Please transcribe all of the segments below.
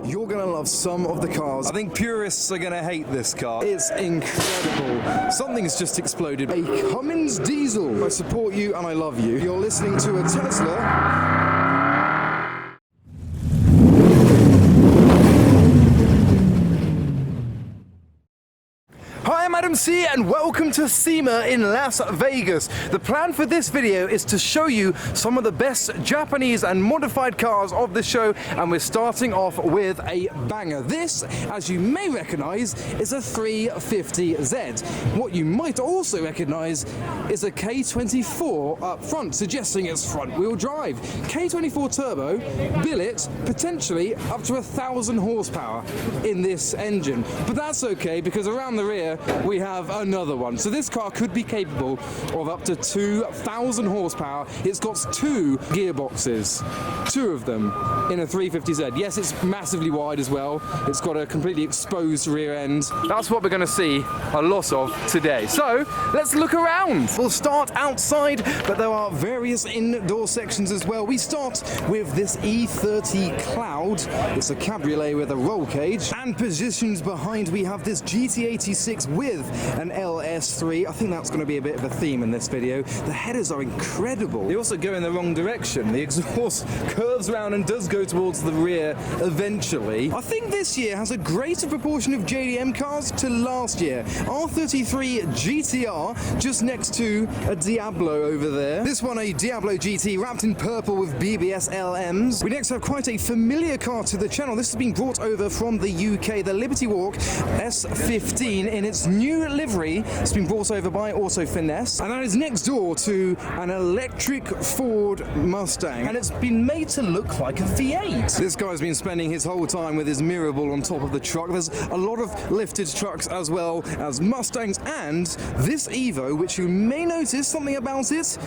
you're gonna love some of the cars. I think purists are gonna hate this car. It's incredible. Something's just exploded. A Cummins diesel. I support you and I love you. You're listening to a Tesla. Hi, I'm Adam C and welcome to SEMA in Las Vegas. The plan for this video is to show you some of the best Japanese and modified cars of the show, and we're starting off with a banger. This, as you may recognize, is a 350Z. What you might also recognize is a K24 up front, suggesting it's front-wheel drive. K24 turbo, billet, potentially up to 1,000 horsepower in this engine. But that's okay, because around the rear we have another one. So this car could be capable of up to 2,000 horsepower. It's got two gearboxes, two of them in a 350Z. Yes, it's massively wide as well. It's got a completely exposed rear end. That's what we're going to see a lot of today. So let's look around. We'll start outside, but there are various indoor sections as well. We start with this E30 Cloud. It's a cabriolet with a roll cage, and positions behind we have this GT86 with an LS3. I think that's going to be a bit of a theme in this video. The headers are incredible. They also go in the wrong direction. The exhaust curves around and does go towards the rear eventually. I think this year has a greater proportion of JDM cars to last year. R34 GTR just next to a Diablo over there. This one a Diablo GT wrapped in purple with BBS LMs. We next have quite a familiar car to the channel. This has been brought over from the UK, the Liberty Walk S15 in its new livery. It's been brought over by Auto Finesse, and that is next door to an electric Ford Mustang, and it's been made to look like a V8. This guy's been spending his whole time with his mirror ball on top of the truck. There's a lot of lifted trucks as well as Mustangs, and this Evo, which you may notice something about it,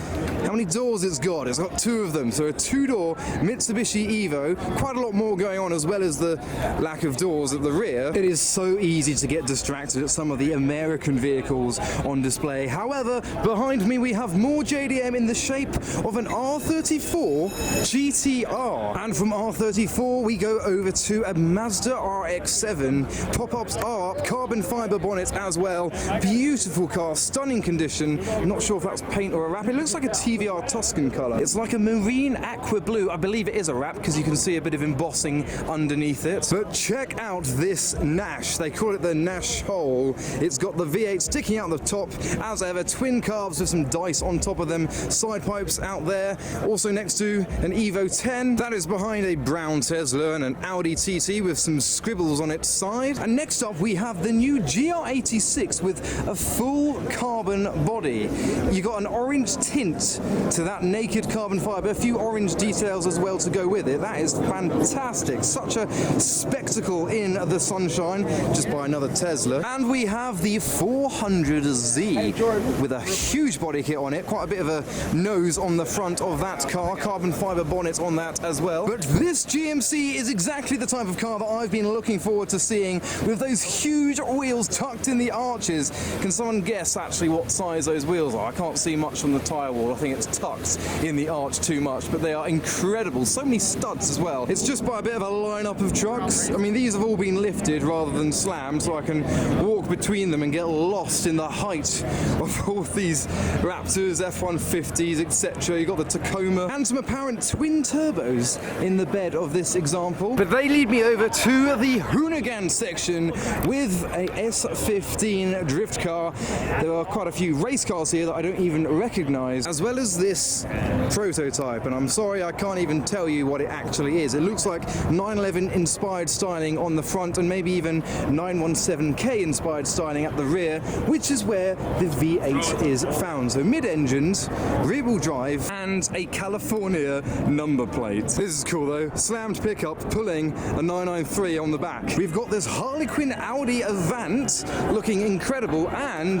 how many doors it's got. It's got two of them, so a two-door Mitsubishi Evo. Quite a lot more going on, as well as the lack of doors at the rear. It is so easy to get distracted at some of the American vehicles on display. However, behind me we have more JDM in the shape of an R34 GTR. And from R34 we go over to a Mazda RX7. Pop-ups are up, carbon fiber bonnet as well. Beautiful car, stunning condition. I'm not sure if that's paint or a wrap. It looks like a TVR Tuscan colour. It's like a marine aqua blue. I believe it is a wrap because you can see a bit of embossing underneath it. But check out this Nash. They call it the Nash hole. It's got the V8 sticking out the top as ever, twin carbs with some dice on top of them, side pipes out there. Also next to an Evo 10 that is behind a brown Tesla and an Audi TT with some scribbles on its side. And next up we have the new GR86 with a full carbon body. You got an orange tint to that naked carbon fiber, a few orange details as well to go with it. That is fantastic. Such a spectacle in the sunshine. Just by another Tesla. And we have the 400Z with a huge body kit on it, quite a bit of a nose on the front of that car, carbon fiber bonnet on that as well. But this GMC is exactly the type of car that I've been looking forward to seeing, with those huge wheels tucked in the arches. Can someone guess actually what size those wheels are? I can't see much from the tyre wall. I think it's tucked in the arch too much, but they are incredible. So many studs as well. It's just by a bit of a lineup of trucks. I mean, these have all been lifted rather than slammed, so I can walk between them and get lost in the height of all these Raptors, F-150s, etc. You've got the Tacoma and some apparent twin turbos in the bed of this example. But they lead me over to the Hoonigan section with a S15 drift car. There are quite a few race cars here that I don't even recognize, as well as this prototype, and I'm sorry I can't even tell you what it actually is. It looks like 911 inspired styling on the front, and maybe even 917K inspired styling at the rear, which is where the V8 is found. So mid-engined, rear-wheel drive, and a California number plate. This is cool though. Slammed pickup pulling a 993 on the back. We've got this Harlequin Audi Avant looking incredible, and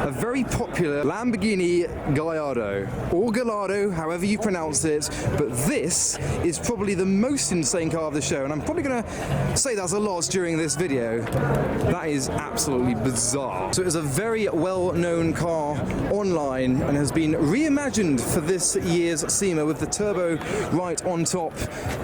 a very popular Lamborghini Gallardo, or Gallardo, however you pronounce it. But this is probably the most insane car of the show, and I'm probably going to say that's a lot during this video. That is absolutely bizarre. car. So it is a very well-known car online and has been reimagined for this year's SEMA with the turbo right on top,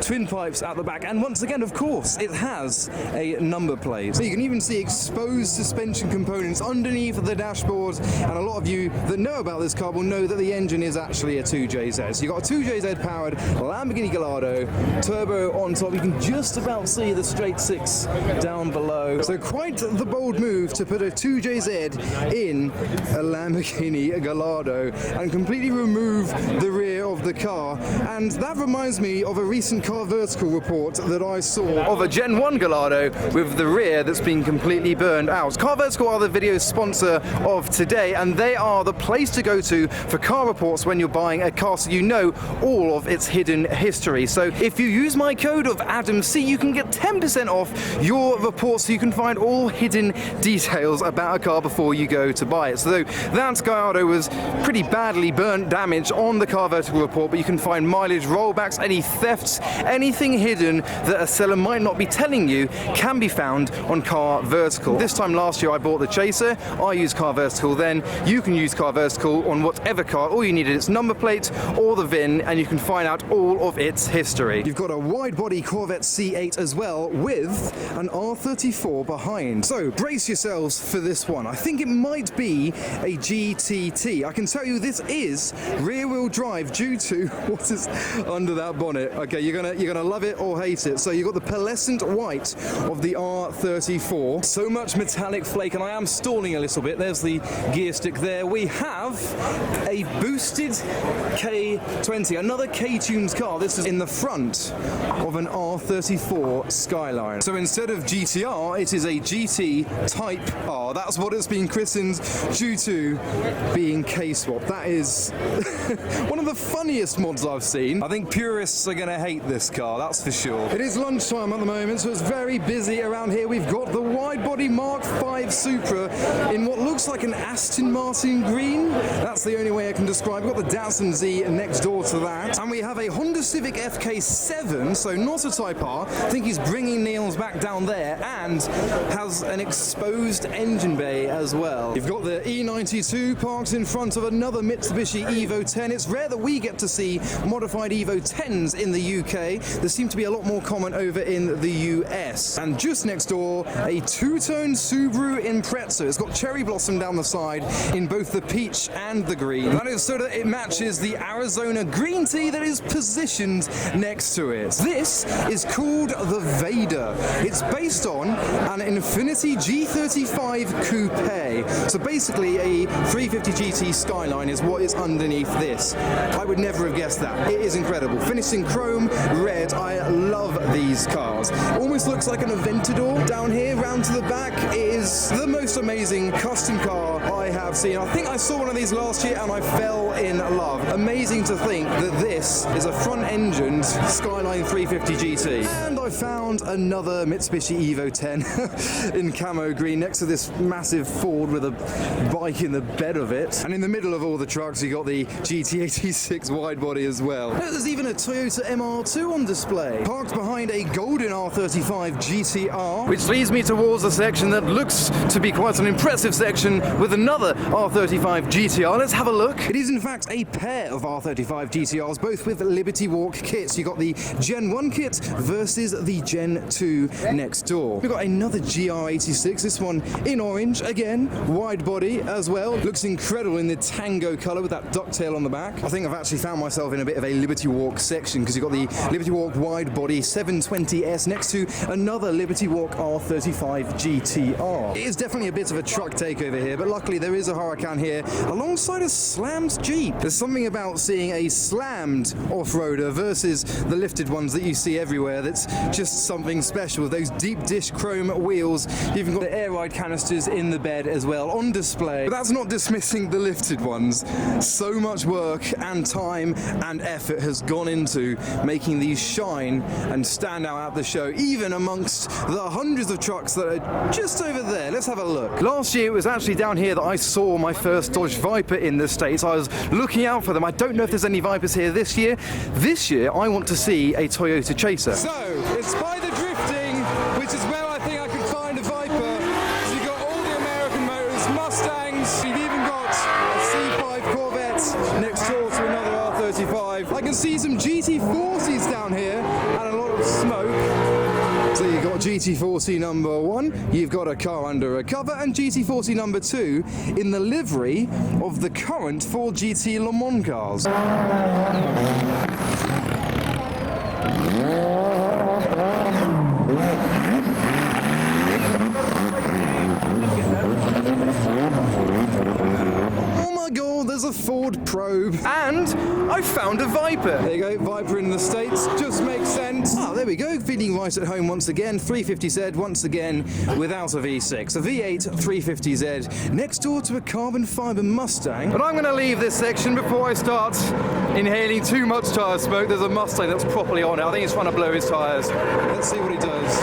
twin pipes at the back, and once again, of course, it has a number plate. So you can even see exposed suspension components underneath the dashboard, and a lot of you that know about this car will know that the engine is actually a 2JZ. So you've got a 2JZ powered Lamborghini Gallardo, turbo on top. You can just about see the straight six down below. So quite the bold move to put a 2JZ in a Lamborghini Gallardo and completely remove the rear of the car. And that reminds me of a recent Car Vertical report that I saw of a Gen 1 Gallardo with the rear that's been completely burned out. Car Vertical are the video sponsor of today, and they are the place to go to for car reports when you're buying a car, so you know all of its hidden history. So if you use my code of ADAMC, you can get 10% off your report, so you can find all hidden details about a car before you go to buy it. So that Gallardo was pretty badly burnt, damaged on the Car Vertical report, but you can find mileage, rollbacks, any thefts, anything hidden that a seller might not be telling you can be found on Car Vertical. This time last year I bought the Chaser, I used Car Vertical then, you can use Car Vertical on whatever car, all you need is its number plate or the VIN, and you can find out all of its history. You've got a wide body Corvette C8 as well with an R34 behind. So brace yourselves for this one. I think it might be a GTT. I can tell you this is rear wheel drive due to what is under that bonnet. Okay, you're gonna love it or hate it. So you've got the pearlescent white of the R34. So much metallic flake, and I am stalling a little bit. There's the gear stick there. We have a boosted K20, another K-Tunes car. This is in the front of an R34 Skyline. So instead of GTR, it is a GT Type R. That's what it's been christened due to being K-swap. That is one of the funniest mods I've seen. I think purists are going to hate this car, that's for sure. It is lunchtime at the moment, so it's very busy around here. We've got the wide body Mark V Supra in what looks like an Aston Martin green. That's the only way I can describe it. We've got the Datsun Z next door to that. And we have a Honda Civic FK7, so not a Type R. I think he's bringing nails back down there, and has an exposed engine bay as well. You've got the E92 parked in front of another Mitsubishi Evo 10. It's rare that we get to see modified Evo 10s in the UK. There seem to be a lot more common over in the US. And just next door, a two-tone Subaru Impreza. It's got cherry blossom down the side in both the peach and the green. That is so that it matches the Arizona green tea that is positioned next to it. This is called the Vader. It's based on an Infiniti G35 Coupe. So basically a 350 GT Skyline is what is underneath this. I would never have guessed that. It is incredible. Finished in chrome red. I love these cars. Almost looks like an Aventador down here, round to the back. It is the most amazing custom car I have seen. I think I saw one of these last year and I fell in love. Amazing to think that this is a front-engined Skyline 350 GT. And I found another Mitsubishi Evo 10 in camo green next to this massive Ford with a bike in the bed of it. And in the middle of all the trucks you got the GT86 wide body as well. There's even a Toyota MR2 on display, parked behind a golden R35 GTR. Which leads me towards a section that looks to be quite an impressive section with another R35 GTR. Let's have a look. It is in fact a pair of R35 GTRs, both with Liberty Walk kits. You got the Gen 1 kit versus the Gen 2 next door. We've got another GR86, this one in orange, again, wide body as well. Looks incredible in the tango colour with that ducktail on the back. I think I've actually found myself in a bit of a Liberty Walk section, because you've got the Liberty Walk wide body 720S next to another Liberty Walk R35 GTR. It is definitely a bit of a truck takeover here, but luckily there is a Huracan here alongside a slammed Jeep. There's something about seeing a slammed off-roader versus the lifted ones that you see everywhere that's just something special. With those deep dish chrome wheels, you've even got the air ride canisters in the bed as well on display. But that's not dismissing the lifted ones. So much work and time and effort has gone into making these shine and stand out at the show, even amongst the hundreds of trucks that are just over there. Let's have a look. Last year it was actually down here that I saw my first Dodge Viper in the States. I was looking out for them. I don't know if there's any Vipers here this year. This year I want to see a Toyota Chaser. So it's by the drifting, which is where I think I could find a Viper. So you've got all the American motors GT40 number 1, you've got a car under a cover, and GT40 number 2 in the livery of the current Ford GT Le Mans cars. There's a Ford Probe, and I found a Viper. There you go, Viper in the States, just makes sense. Oh, there we go, feeling right at home once again. 350Z once again without a V6. A V8 350Z next door to a carbon fibre Mustang. But I'm going to leave this section before I start inhaling too much tyre smoke. There's a Mustang that's properly on it. I think he's trying to blow his tyres. Let's see what he does.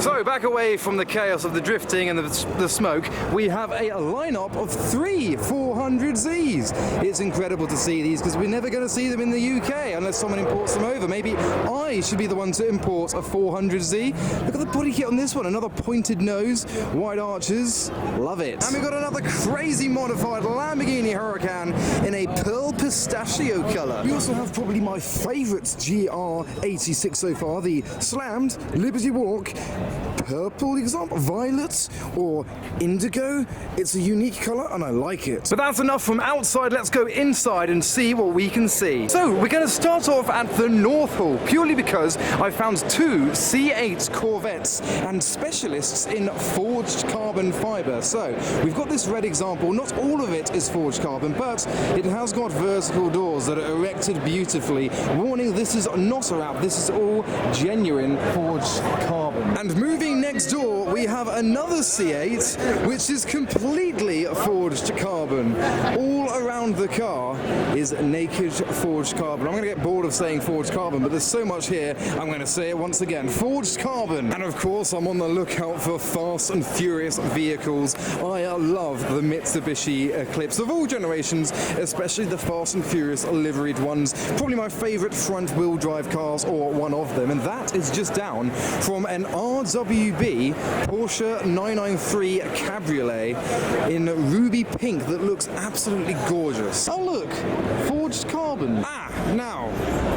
So, back away from the chaos of the drifting and the smoke, we have a lineup of 3 400Zs. It's incredible to see these because we're never going to see them in the UK unless someone imports them over. Maybe I should be the one to import a 400Z. Look at the body kit on this one, another pointed nose, wide arches, love it. And we've got another crazy modified Lamborghini Huracan in a pearl pistachio colour. We also have probably my favourite GR86 so far, the slammed Liberty Walk purple example, violet or indigo. It's a unique colour and I like it. But that's enough from outside, let's go inside and see what we can see. So we're going to start off at the North Hall, purely because I found 2 C8 Corvettes and specialists in forged carbon fibre. So we've got this red example, not all of it is forged carbon, but it has got vertical doors that are erected beautifully. Warning, this is not a wrap, this is all genuine forged carbon. And moving next door, we have another C8, which is completely forged carbon. All around the car is naked forged carbon. I'm going to get bored of saying forged carbon, but there's so much here, I'm going to say it once again. Forged carbon. And of course, I'm on the lookout for fast and furious vehicles. I love the Mitsubishi Eclipse of all generations, especially the Fast and Furious liveried ones. Probably my favourite front-wheel drive cars, or one of them, and that is just down from an RWB Porsche 993 Cabriolet in ruby pink that looks absolutely gorgeous. Oh look, forged carbon. Now,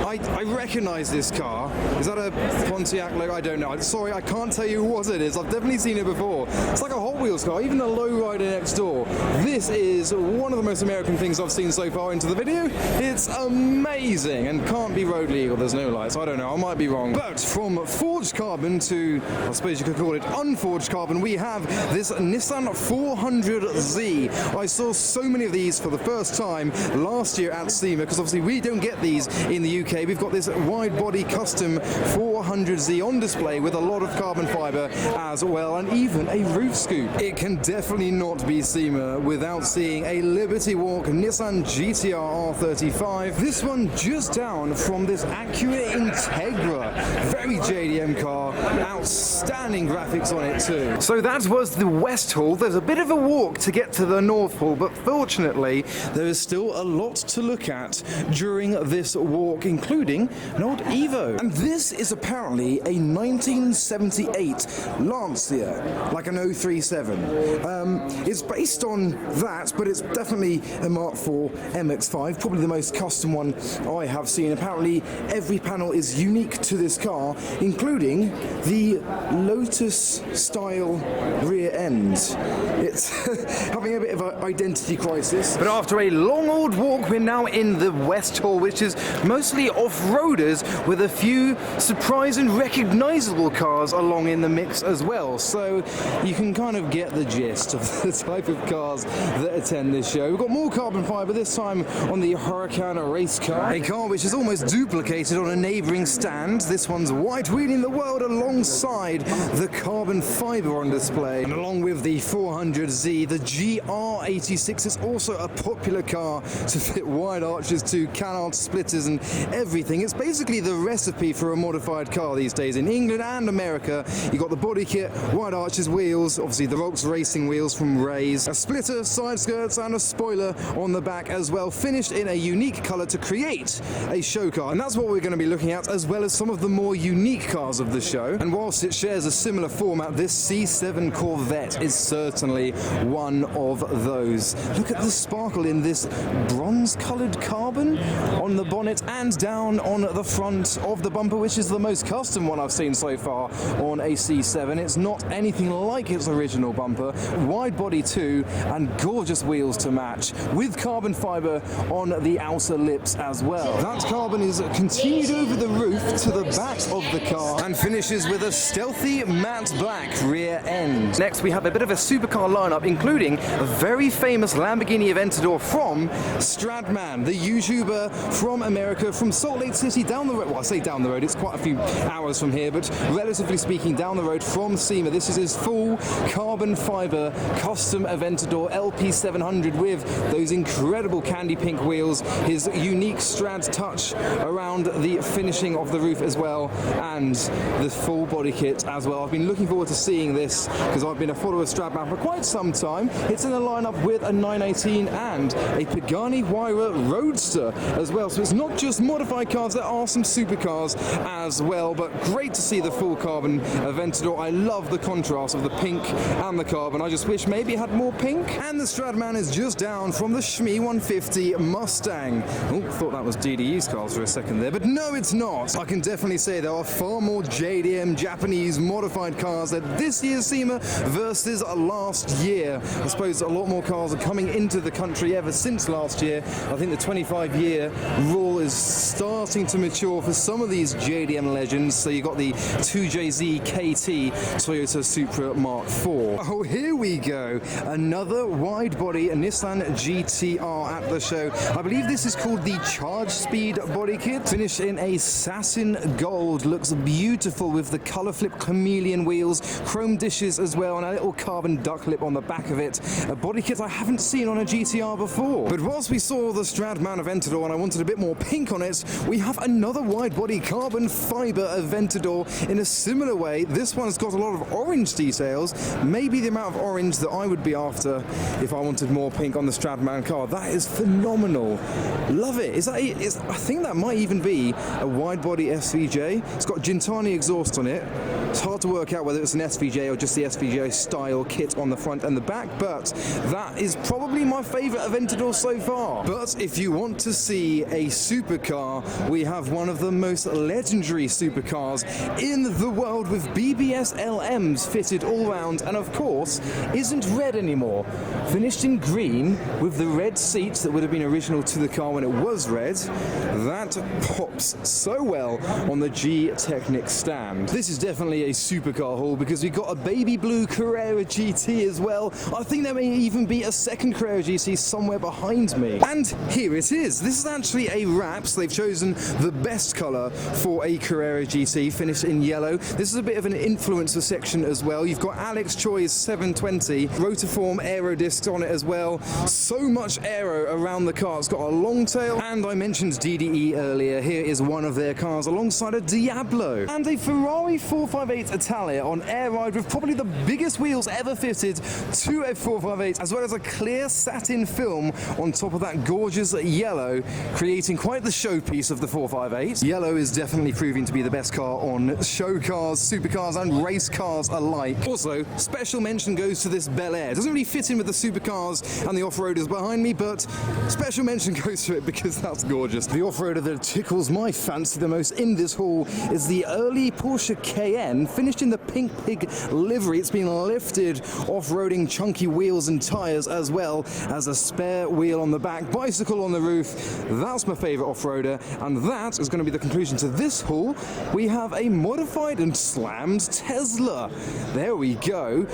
I recognise this car. Is that a Pontiac logo? I don't know. Sorry, I can't tell you what it is. I've definitely seen it before. It's like a Hot Wheels car, even the lowrider next door. This is one of the most American things I've seen so far into the video. It's amazing and can't be road legal. There's no lights. I don't know. I might be wrong. But from forged carbon to, I suppose you could call it unforged carbon, we have this Nissan 400Z. I saw so many of these for the first time last year at SEMA because obviously we don't get these in the UK. We've got this wide body custom 400Z on display with a lot of carbon fibre as well, and even a roof scoop. It can definitely not be SEMA without seeing a Liberty Walk Nissan GTR R35. This one just down from this Acura Integra. Very JDM car, outstanding graphics on it too. So that was the West Hall. There's a bit of a walk to get to the North Hall, but fortunately there is still a lot to look at during this walk, including an old Evo. And this is apparently a 1978 Lancia, like an 037. It's based on that, but it's definitely a Mark IV MX-5, probably the most custom one I have seen. Apparently every panel is unique to this car, including the Lotus style rear end. It's having a bit of an identity crisis. But after a long old walk, we're now in the West Hall, which is mostly off-roaders with a few surprise and recognizable cars along in the mix as well. So you can kind of get the gist of the type of cars that attend this show. We've got more carbon fibre, this time on the Huracan race car. A car which is almost duplicated on a neighbouring stand. This one's white-wheeling the world alongside the carbon fibre on display. And along with the 400Z, the GR86 is also a popular car to fit wide arches to canard splitters and everything. It's basically the recipe for a modified car these days in England and America. You got the body kit, wide arches, wheels, obviously the Volks racing wheels from Ray's, a splitter, side skirts and a spoiler on the back as well, finished in a unique colour to create a show car. And that's what we're going to be looking at, as well as some of the more unique cars of the show. And whilst it shares a similar format, this C7 Corvette is certainly one of those. Look at the sparkle in this bronze coloured carbon on the bonnet and down down on the front of the bumper, which is the most custom one I've seen so far on a C7. It's not anything like its original bumper. Wide body too, and gorgeous wheels to match, with carbon fiber on the outer lips as well. That carbon is continued over the roof to the back of the car and finishes with a stealthy matte black rear end. Next we have a bit of a supercar lineup, including a very famous Lamborghini Aventador from Stradman, the YouTuber from America, from Salt Lake City, down the road. Well, I say down the road, it's quite a few hours from here, but relatively speaking, down the road from SEMA. This is his full carbon fiber custom Aventador LP700 with those incredible candy pink wheels, his unique Strad touch around the finishing of the roof as well, and the full body kit as well. I've been looking forward to seeing this because I've been a follower of Stradman for quite some time. It's in a lineup with a 918 and a Pagani Huayra Roadster as well. So it's not just modified cars, there are some supercars as well, but great to see the full carbon Aventador. I love the contrast of the pink and the carbon. I just wish maybe it had more pink. And the Stradman is just down from the Shmi 150 Mustang. Oh, thought that was DDE's cars for a second there, but no, it's not. I can definitely say there are far more JDM Japanese modified cars at this year's SEMA versus last year. I suppose a lot more cars are coming into the country ever since last year. I think the 25-year rule is starting to mature for some of these JDM legends. So you got the 2JZ KT Toyota Supra Mark IV. Oh, here we go. Another wide-body Nissan GTR at the show. I believe this is called the Charge Speed body kit. Finished in a satin gold. Looks beautiful with the color flip chameleon wheels, chrome dishes as well, and a little carbon duck lip on the back of it. A body kit I haven't seen on a GTR before. But whilst we saw the Stradman Aventador and I wanted a bit more pink on it, we have another wide-body carbon fiber Aventador in a similar way. This one's got a lot of orange details, maybe the amount of orange that I would be after if I wanted more pink on the Stradman car. That is phenomenal. Love it. I think that might even be a wide-body SVJ. It's got Gintani exhaust on it. It's hard to work out whether it's an SVJ or just the SVJ style kit on the front and the back, but that is probably my favourite Aventador so far. But if you want to see a supercar, we have one of the most legendary supercars in the world, with BBS LMs fitted all round, and of course isn't red anymore. Finished in green with the red seats that would have been original to the car when it was red. That pops so well on the G-Technic stand. This is definitely a supercar haul because we've got a baby blue Carrera GT as well. I think there may even be a second Carrera GT somewhere behind me. And here it is. This is actually a wrap, so they've chosen the best colour for a Carrera GT, finished in yellow. This is a bit of an influencer section as well. You've got Alex Choi's 720 rotiform aero discs on it as well. So much aero around the car. It's got a long tail, and I mentioned DDE earlier. Here is one of their cars alongside a Diablo and a Ferrari 458 Italia on air ride with probably the biggest wheels ever fitted to a 458, as well as a clear satin film on top of that gorgeous yellow, creating quite the showpiece of the 458. Yellow is definitely proving to be the best car on show cars, supercars and race cars alike. Also, special mention goes to this Bel Air. It doesn't really fit in with the supercars and the off-roaders behind me, but special mention goes to it because that's gorgeous. The off-roader that tickles my fancy the most in this haul is the early Porsche Cayenne, finished in the pink pig livery. It's been lifted off-roading chunky wheels and tyres, as well as a spare wheel on the back, bicycle on the roof. That's my favourite off-roader, and that is going to be the conclusion to this haul. We have a modified and slammed Tesla. There we go.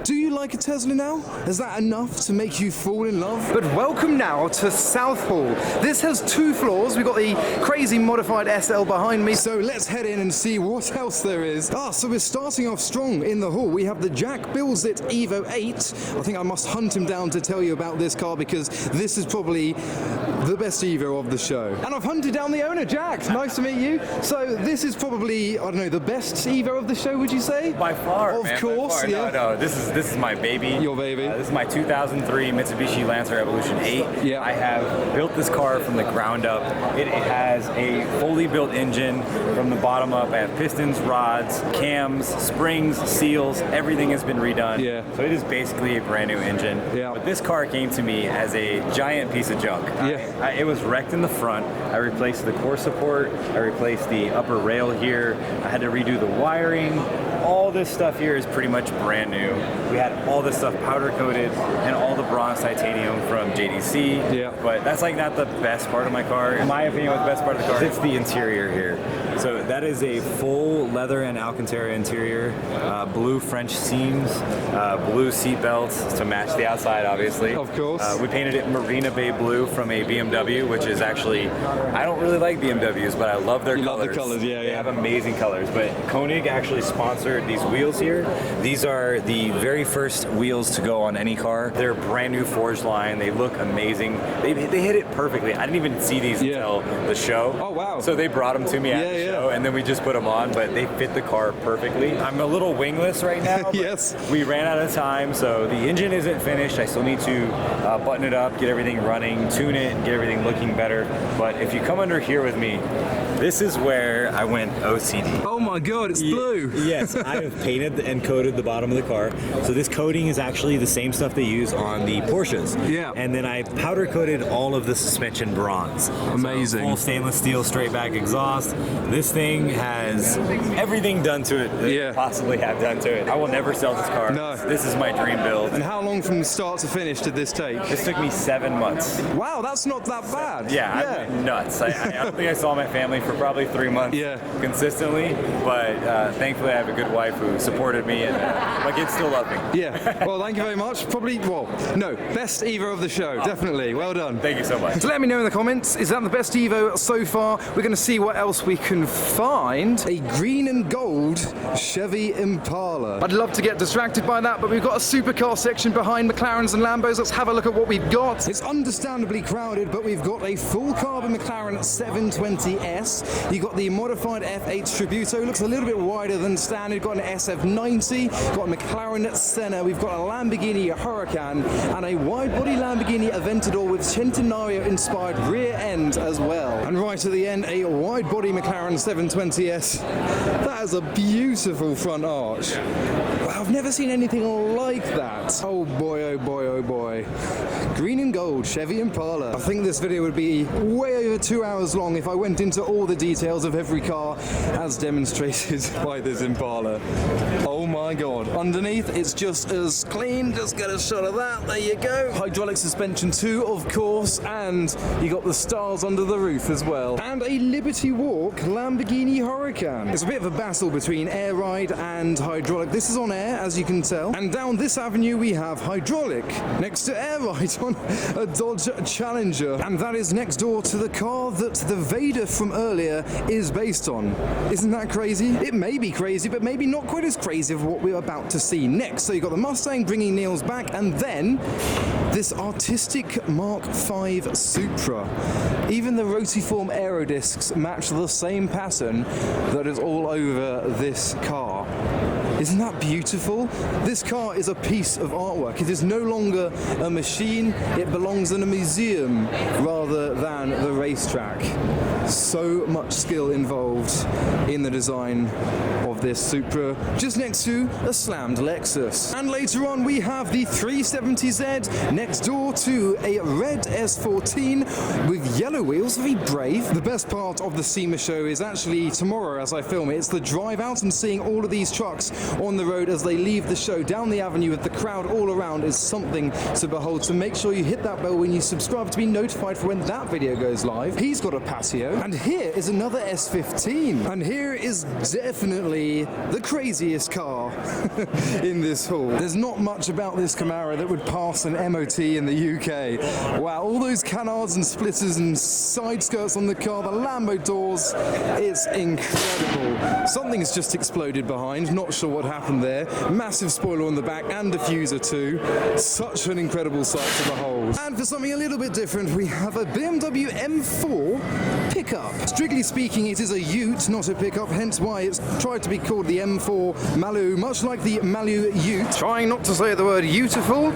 Do you like a Tesla now? Is that enough to make you fall in love? But welcome now to Southall. This has 2 floors. We've got the crazy modified SL behind me. So let's head in and see what else there is. So we're starting off strong in the haul. We have the Jack Builds It Evo 8. I think I must hunt him down to tell you about this car because this is probably the best Evo of the show. And I've hunted down the owner, Jack. Nice to meet you. So this is probably, I don't know, the best Evo of the show, would you say? By far, Of course, by far. yeah. No, this is my baby. Your baby. This is my 2003 Mitsubishi Lancer Evolution 8. Yeah. I have built this car from the ground up. It has a fully built engine from the bottom up. I have pistons, rods, cams, springs, seals. Everything has been redone. Yeah. So it is basically a brand new engine. Yeah. But this car came to me as a giant piece of junk. Yeah. It was wrecked in the front. I replaced replaced the core support, I replaced the upper rail here, I had to redo the wiring. All this stuff here is pretty much brand new. We had all this stuff powder coated and all the bronze titanium from JDC. Yeah. But that's like not the best part of my car. In my opinion, what the best part of the car is it's the interior here. So that is a full leather and Alcantara interior, blue French seams, blue seat belts to match the outside, obviously. Of course. We painted it Marina Bay blue from a BMW, which is actually, I don't really like BMWs, but I love their colors. Love the colors, yeah, They have amazing colors. But Koenig actually sponsored these wheels here. These are the very first wheels to go on any car. They're a brand new forged line. They look amazing. They hit it perfectly. I didn't even see these until the show. Oh, wow. So they brought them to me at the show, and then we just put them on, but they fit the car perfectly. I'm a little wingless right now. Yes. We ran out of time, so the engine isn't finished. I still need to button it up, get everything running, tune it, get everything looking better. But if you come under here with me, this is where I went OCD. Oh my God, it's blue. Yes, I have painted and coated the bottom of the car. So this coating is actually the same stuff they use on the Porsches. Yeah. And then I powder coated all of the suspension bronze. Amazing. So full stainless steel straight back exhaust. This thing has everything done to it that you possibly have done to it. I will never sell this car. No. This is my dream build. And how long from start to finish did this take? This took me 7 months. Wow, that's not that bad. Yeah, I went nuts. I don't think I saw my family for probably 3 months consistently, but thankfully I have a good wife who supported me, and my kids still love me. Yeah, well, thank you very much. Probably, well, no, best Evo of the show, definitely. Well done. Thank you so much. So let me know in the comments, is that the best Evo so far? We're going to see what else we can find. A green and gold Chevy Impala. I'd love to get distracted by that, but we've got a supercar section behind McLarens and Lambos. Let's have a look at what we've got. It's understandably crowded, but we've got a full carbon McLaren 720S. You've got the modified F8 Tributo, looks a little bit wider than standard. Got an SF90, got a McLaren Senna, we've got a Lamborghini Huracan, and a wide-body Lamborghini Aventador with Centenario-inspired rear end as well. And right at the end, a wide-body McLaren 720S. That is a beautiful front arch. Wow, I've never seen anything like that. Oh boy, oh boy, oh boy. Green and gold Chevy Impala. I think this video would be way over 2 hours long if I went into all the details of every car as demonstrated by this Impala. Oh my God. Underneath, it's just as clean. Just get a shot of that. There you go. Hydraulic suspension too, of course. And you got the stars under the roof as well. And a Liberty Walk Lamborghini Huracan. It's a bit of a battle between air ride and hydraulic. This is on air, as you can tell. And down this avenue, we have hydraulic next to air ride on a Dodge Challenger. And that is next door to the car that the Vader from earlier is based on. Isn't that crazy? It may be crazy, but maybe not quite as crazy of what we're about to see next. So you've got the Mustang bringing Niels back, and then this artistic Mark V Supra. Even the rotiform aerodiscs match the same pattern that is all over this car. Isn't that beautiful? This car is a piece of artwork. It is no longer a machine, it belongs in a museum rather than the racetrack. So much skill involved in the design of this Supra, just next to a slammed Lexus. And later on we have the 370Z next door to a red S14 with yellow wheels. Very brave. The best part of the SEMA show is actually tomorrow as I film it. It's the drive out and seeing all of these trucks on the road as they leave the show down the avenue with the crowd all around is something to behold. So make sure you hit that bell when you subscribe to be notified for when that video goes live. He's got a patio. And here is another S15. And here is definitely the craziest car in this haul. There's not much about this Camaro that would pass an MOT in the UK. Wow, all those canards and splitters and side skirts on the car, the Lambo doors, it's incredible. Something's just exploded behind, not sure what happened there. Massive spoiler on the back and diffuser too. Such an incredible sight to behold. And for something a little bit different, we have a BMW M4 pickup. Strictly speaking, it is a ute, not a pickup, hence why it's tried to be called the M4 Malu, much like the Malu Ute. Trying not to say the word beautiful,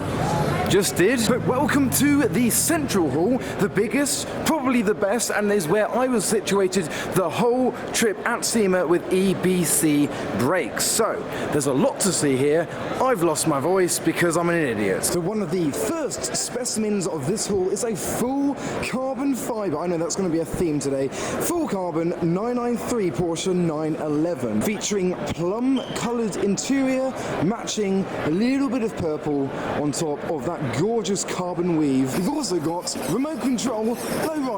just did. But welcome to the Central Hall, the biggest, probably probably the best and is where I was situated the whole trip at SEMA with EBC brakes. So there's a lot to see here. I've lost my voice because I'm an idiot. So one of the first specimens of this haul is a full carbon fiber. I know that's going to be a theme today. Full carbon 993 Porsche 911 featuring plum coloured interior matching a little bit of purple on top of that gorgeous carbon weave. We've also got remote control lowriders.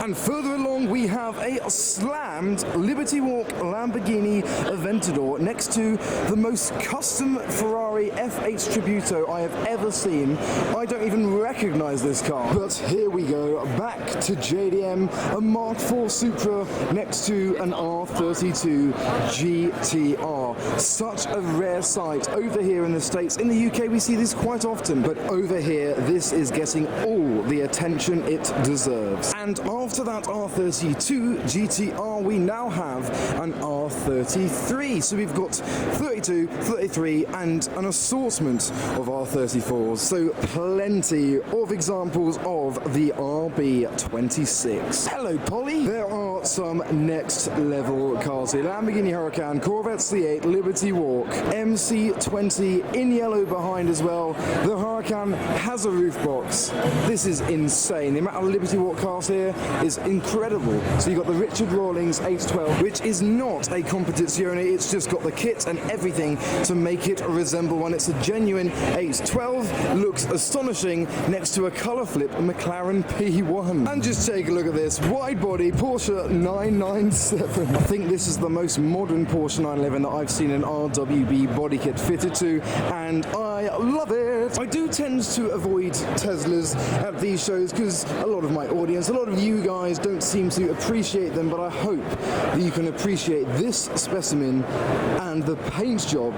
And further along we have a slammed Liberty Walk Lamborghini Aventador next to the most custom Ferrari F8 Tributo I have ever seen. I don't even recognise this car. But here we go, back to JDM, a Mark IV Supra next to an R32 GTR. Such a rare sight over here in the States. In the UK we see this quite often, but over here this is getting all the attention it deserves. And after that R32 GTR we now have an R33. So we've got 32, 33 and an assortment of R34s. So plenty of examples of the RB26. Hello Polly! There are some next level cars here. Lamborghini Huracan, Corvette C8, Liberty Walk, MC20 in yellow behind as well. The Huracan has a roof box. This is insane. The amount of Liberty Walk cars here is incredible. So you've got the Richard Rawlings 812, which is not a Competizione, it's just got the kit and everything to make it resemble one. It's a genuine 812, looks astonishing next to a colour flip McLaren P1. And just take a look at this, wide body Porsche 997. I think this is the most modern Porsche 911 that I've seen an RWB body kit fitted to, and I love it. I do tend to avoid Teslas at these shows because a lot of my audience, a lot of you guys don't seem to appreciate them, but I hope that you can appreciate this specimen and the paint job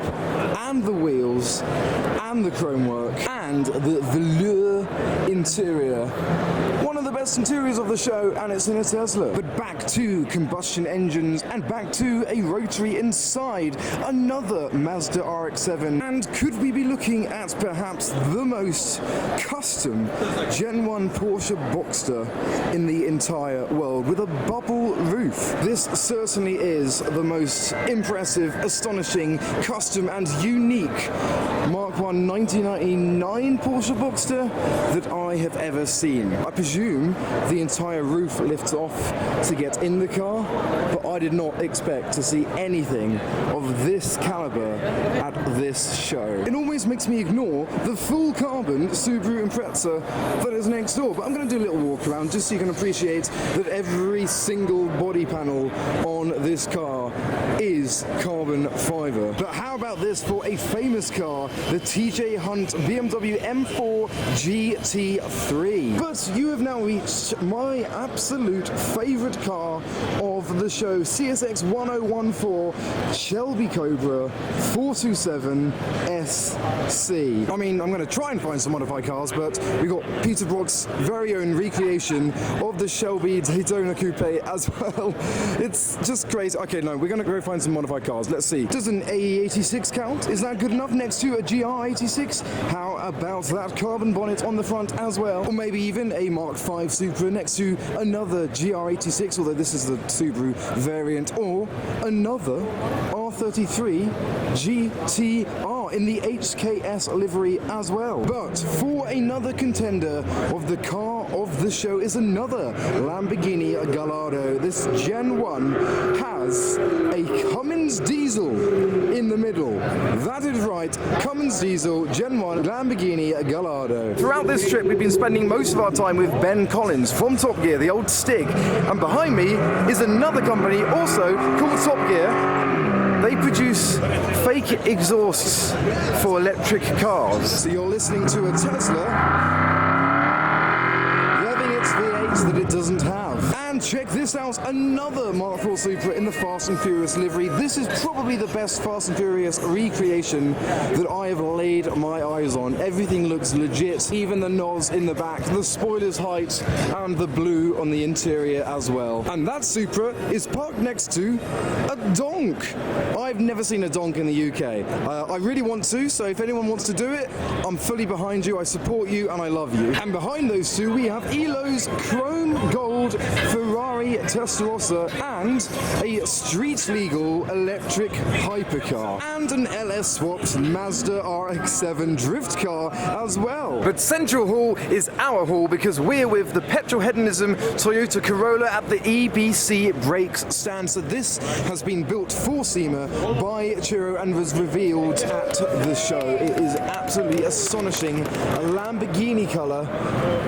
and the wheels and the chrome work and the velour interior. One of the best interiors of the show, and it's in a Tesla. But back to combustion engines and back to a rotary inside another Mazda RX7. And could we be looking at perhaps the most custom Gen 1 Porsche Boxster in the entire world with a bubble roof? This certainly is the most impressive, astonishing, custom and unique Mark I 1999 Porsche Boxster that I have ever seen. I presume the entire roof lifts off to get in the car, but I did not expect to see anything of this caliber at this show. It almost makes me ignore the full carbon Subaru Impreza that is next door, but I'm going to do a little walk around just so you can appreciate that every single body panel on this car is carbon fiber. But how about this for a famous car, the TJ Hunt BMW M4 GT3. But you have now reached my absolute favorite car of the show, CSX 1014 Shelby Cobra 427 SC. I mean, I'm going to try and find some modified cars, but we've got Peter Brock's very own recreation of the Shelby Daytona Coupe as well. It's just crazy. Okay, no, we're going to go find some modified cars. Let's see. Does an AE86 count? Is that good enough next to a GR86? How about that carbon bonnet on the front as well? Or maybe even a Mark V Supra next to another GR86, although this is the Subaru variant, or another R33 GTR in the HKS livery as well. But for another contender of the car of the show is another Lamborghini Gallardo. This Gen 1 has a Cummins diesel in the middle. That is right, Cummins diesel Gen 1 Lamborghini Gallardo. Throughout this trip we've been spending most of our time with Ben Collins from Top Gear, the old Stig, and behind me is another company also called Top Gear. They produce fake exhausts for electric cars. So you're listening to a Tesla revving its V8 that it doesn't have. And And check this out, another Mark IV Supra in the Fast and Furious livery. This is probably the best Fast and Furious recreation that I have laid my eyes on. Everything looks legit, even the nose in the back, the spoiler's height, and the blue on the interior as well. And that Supra is parked next to a donk. I've never seen a donk in the UK. I really want to, so if anyone wants to do it, I'm fully behind you, I support you, and I love you. And behind those two, we have Elo's Chrome Gold Ferrari Testarossa and a street-legal electric hypercar. And an LS-swapped Mazda RX7 drift car as well. But Central Hall is our hall because we're with the petrol hedonism Toyota Corolla at the EBC Brakes stand. So this has been built for SEMA by Chiro and was revealed at the show. It is absolutely astonishing. A Lamborghini colour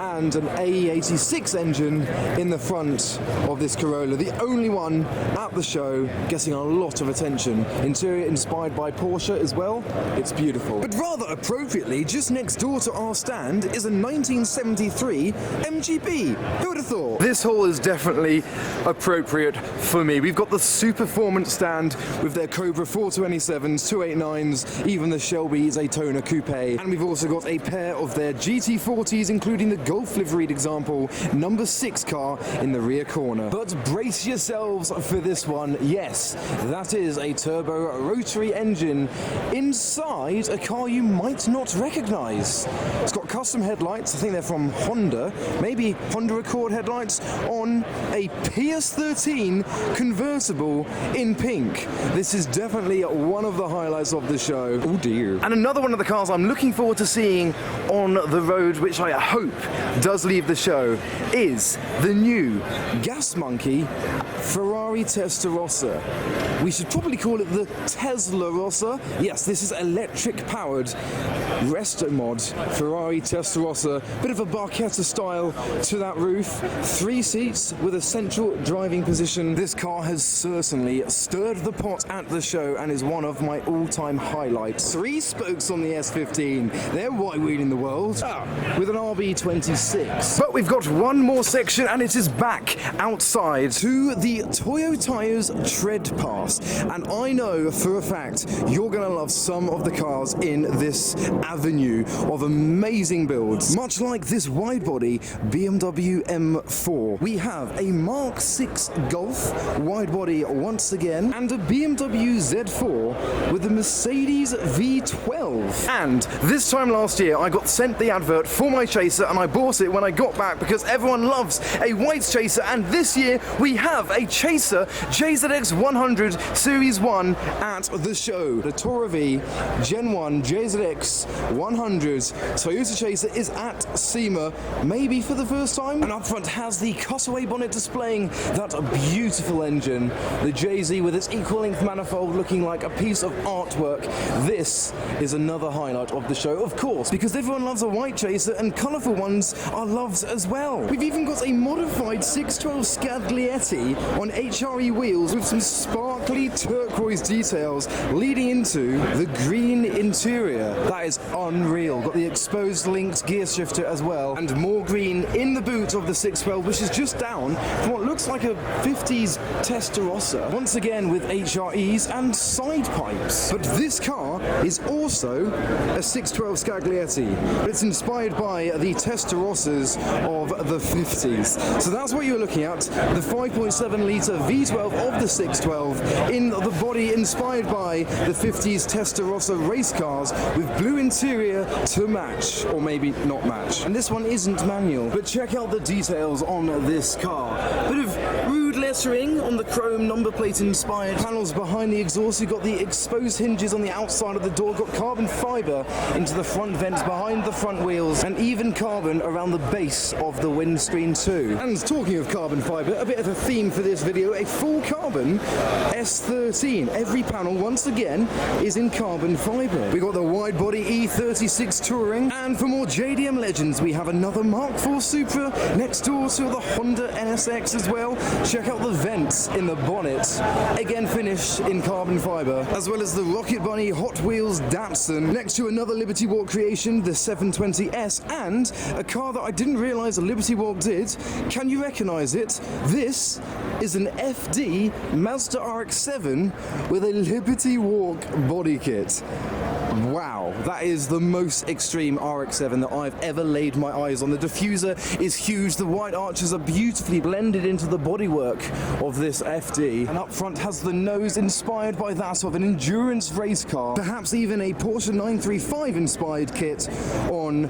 and an AE86 engine in the front of this Corolla. The only one at the show getting a lot of attention. Interior inspired by Porsche as well. It's beautiful. But rather appropriately, just next door to our stand is a 1973 MGB. Who would have thought? This hall is definitely appropriate for me. We've got the Superformance stand with their Cobra 427s, 289s, even the Shelby Daytona Coupe. And we've also got a pair of their GT40s, including the Golf liveried example, number 6 car in the rear corner. But brace yourselves for this one. Yes, that is a turbo rotary engine inside a car you might not recognize. It's got custom headlights, I think they're from Honda, maybe Honda Accord headlights, on a PS13 convertible in pink. This is definitely one of the highlights of the show. Oh dear. And another one of the cars I'm looking forward to seeing on the road, which I hope does leave the show, is the new Gas Monkey Ferrari Testarossa. We should probably call it the Tesla Rossa. Yes, this is electric powered resto mod Ferrari Testarossa. Bit of a Barchetta style to that roof. 3 seats with a central driving position. This car has certainly stirred the pot at the show and is one of my all-time highlights. 3 spokes on the S15. They're wide-wheeling the world with an RB26. But we've got one more section and it is back outside to the Toyo Treadpass. And I know for a fact you're going to love some of the cars in this avenue of amazing builds. Much like this wide-body BMW M4, we have a Mark VI Golf wide-body once again, and a BMW Z4 with a Mercedes V12. And this time last year, I got sent the advert for my Chaser, and I bought it when I got back because everyone loves a white Chaser, and this year we have a Chaser JZX 100 Series 1 at the show. The Tourer V Gen 1 JZX 100 Toyota Chaser is at SEMA, maybe for the first time, and up front has the cutaway bonnet displaying that beautiful engine. The JZ with its equal length manifold looking like a piece of artwork. This is another highlight of the show, of course, because everyone loves a white Chaser and colourful ones are loved as well. We've even got a modified 612 Scaglietti on HRE wheels with some sparkly turquoise details leading into the green interior. That is unreal. Got the exposed linked gear shifter as well, and more green in the boot of the 612, which is just down from what looks like a 50s Testarossa, once again with HREs and side pipes. But this car is also a 612 Scaglietti, but it's inspired by the Testarossas of the 50s. So that's what you're looking at, the 5.7 litre V12 of the 612 in the body inspired by the 50s Testarossa race cars with blue interior to match, or maybe not match. And this one isn't manual, but check out the details on this car. Bit of rude lettering on the chrome number plate inspired panels behind the exhaust. You've got the exposed hinges on the outside of the door, got carbon fibre into the front vents behind the front wheels, and even carbon around the base of the windscreen too. And talking of carbon fibre, a bit of a theme for this video, a full carbon S13. Every panel once again is in carbon fibre. We got the wide body E36 Touring, and for more JDM legends we have another Mark IV Supra next door to the Honda NSX as well. Check out the vents in the bonnet, again finished in carbon fiber, as well as the Rocket Bunny Hot Wheels Datsun, next to another Liberty Walk creation, the 720S, and a car that I didn't realize a Liberty Walk did. Can you recognize it? This is an FD Mazda RX7 with a Liberty Walk body kit. Wow, that is the most extreme RX-7 that I've ever laid my eyes on. The diffuser is huge, the white arches are beautifully blended into the bodywork of this FD, and up front has the nose inspired by that of an endurance race car, perhaps even a Porsche 935 inspired kit on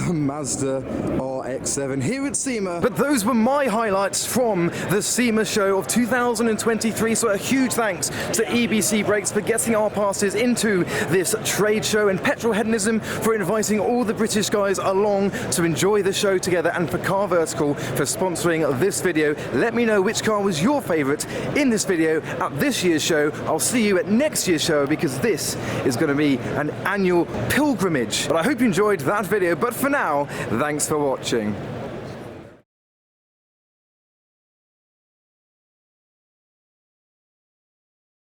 the Mazda RX-7 here at SEMA. But those were my highlights from the SEMA show of 2023, so a huge thanks to EBC Brakes for getting our passes into this trade show, and Petrol Hedonism for inviting all the British guys along to enjoy the show together, and for Car Vertical for sponsoring this video. Let me know which car was your favourite in this video at this year's show. I'll see you at next year's show, because this is going to be an annual pilgrimage. But I hope you enjoyed that video, but for now, thanks for watching.